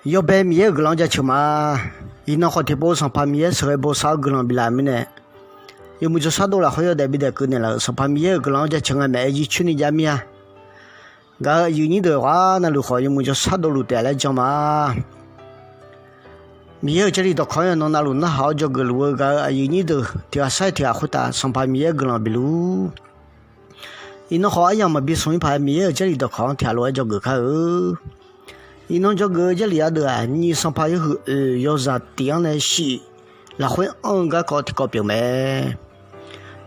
要白米个啷家吃嘛？伊那好提包上把米是个包啥个啷比拉米呢？有没就啥多了，好要代比的个呢了，上把米个啷家吃个买一去你家米啊？个有你的话，那路好有没就啥多路带来讲嘛？米这里到康阳弄那路那好叫个路个有你的，第二晒第二回答上把米个啷比路。伊那好样嘛比送一排米这里到康铁路叫个开哦。伊弄这个这里啊的啊，你上班以后要是这样来洗，那会个搞表妹，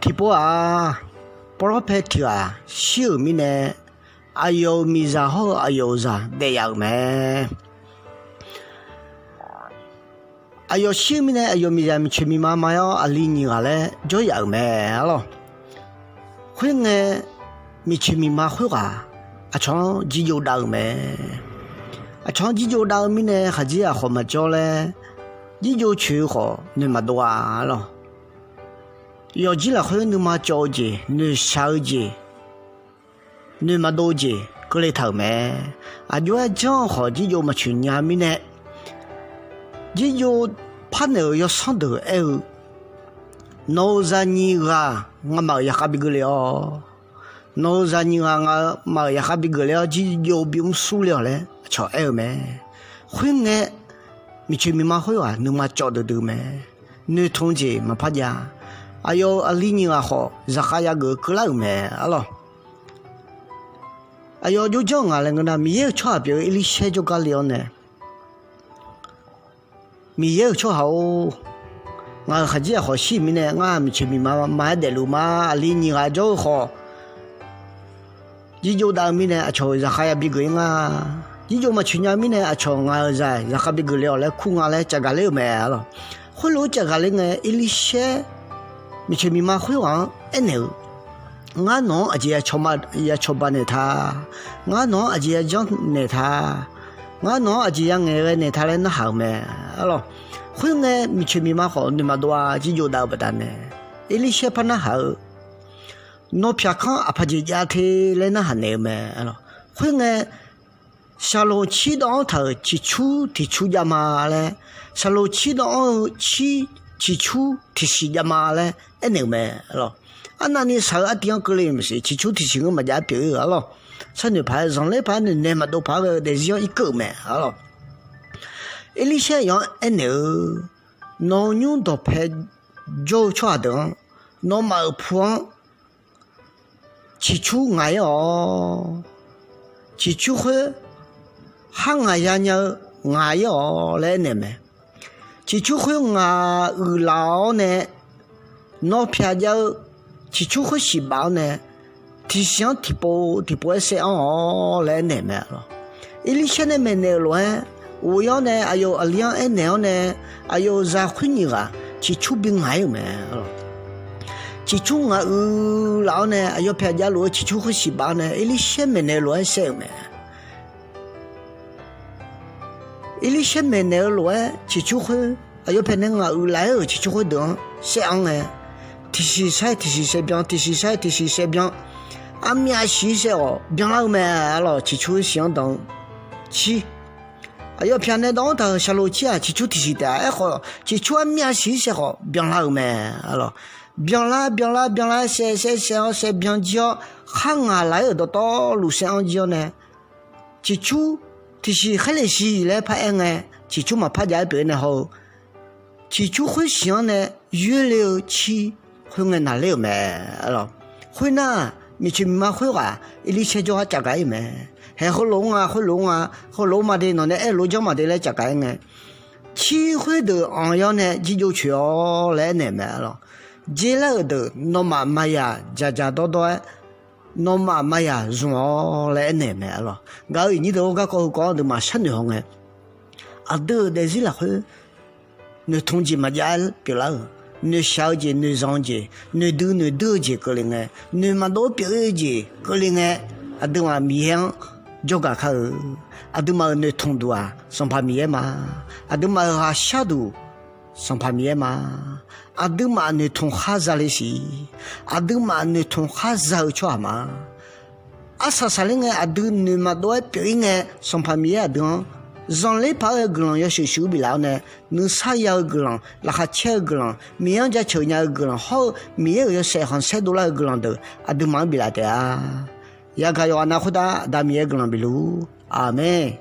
提包啊，包了拍提啊，小米呢，哎呦米然后哎呦啥得要咩？哎呦小米呢，哎呦米然咪全米妈妈要啊里尼个嘞，就要咩咯？会呢，咪全米妈会啊，啊从只有到咩？长期就到米呢，还是好么叫嘞？你就去好，你嘛多啊咯。要起来会你嘛交接，你少接，你嘛多接，过来头咩？啊，就爱讲好，你就嘛去年米呢，你就怕那要上头哎，老人你个，我嘛也哈比个了。老人你啊，我嘛也哈比个了，就有不用数了嘞。瞧哎咩？会爱，咪去咪嘛会啊？你嘛找得到咩？你同志嘛怕呀？哎呦，啊里尼啊好，热哈呀个过来咩？啊咯？哎呦，就讲啊，那个那米也差别，一里些就干了呢。米也差好，我还是好细米呢，我咪去咪嘛买得路嘛，里尼啊就好。你就当米呢，瞧热哈呀比个啊。你就嘛去年米呢，啊，瞧我在，然后别个聊来，苦我来，这个来买了，后来这个来呢，一里些，米去米嘛会往哎牛，我弄而且瞧嘛也瞧把呢他，我弄而且讲呢他，我弄而且讲个呢他来那好咩，了，会呢米去米嘛好，你嘛多啊，就有到不得呢，一里些怕那好，那偏看啊怕就家庭来那还呢咩，了，会呢。沙罗七到头提出家嘛嘞，沙罗七到提出提西家嘛嘞，哎那咩咯？啊那你啥个地方过来没事？提出提西个嘛家表个咯，啥你排上来排你嘛都排个，但是要一个咩咯？一里些样哎那，老牛都排就差的，老毛铺提出爱哦，提出会。行啊呀呢，我要来呢咩？起初会我老呢，那偏叫起初会细胞呢，提醒提波些哦来呢咩咯？一里现在没呢乱，我要呢，还有两哎呢，还有啥会你啊？起初并还有咩咯？起初我老呢，还有偏叫罗起初会细胞呢，一里现没呢乱些咩？一里些没那乱，起初会，还有骗人啊，来哦，起初会等，想哎，提西晒边，啊面西些哦，边老咩了，起初想等，起，还有骗人当头下楼去啊，起初提西的，哎好，起初啊面西些好，边老咩了，边啦，些边叫，行啊来哦，到路上叫呢，起初。其实还来是来拍呢，起初嘛拍家别呢好，起初会想呢，月六七会我哪里没了，会呢，你去嘛会话，一里些就还加改没，还好龙啊，好龙嘛的，那呢哎龙江嘛的来加改呢，七会的昂要呢，就去哦来呢没了，接了的那嘛呀，家多。那嘛呀，用来呢咩咯？搞你都讲的嘛，啥女行诶？啊，都但是啦会，你同志嘛家别了，你小姐、你上姐、你都姐个人诶，你嘛都别姐个人诶，啊都嘛面就个靠，啊都嘛你同度啊，上怕面嘛，啊都嘛哈下度上怕面嘛。阿德玛你同哈扎里西，阿德玛你同哈扎去嘛？阿啥啥哩个阿德你嘛都表演个上旁边阿德，让来把个人要修不了呢，能啥样个人，那还切个人，每样家求人个人好，每个要晒行晒多了个人都都忙不了的啊，也个要拿回答，但每个人不如，阿门。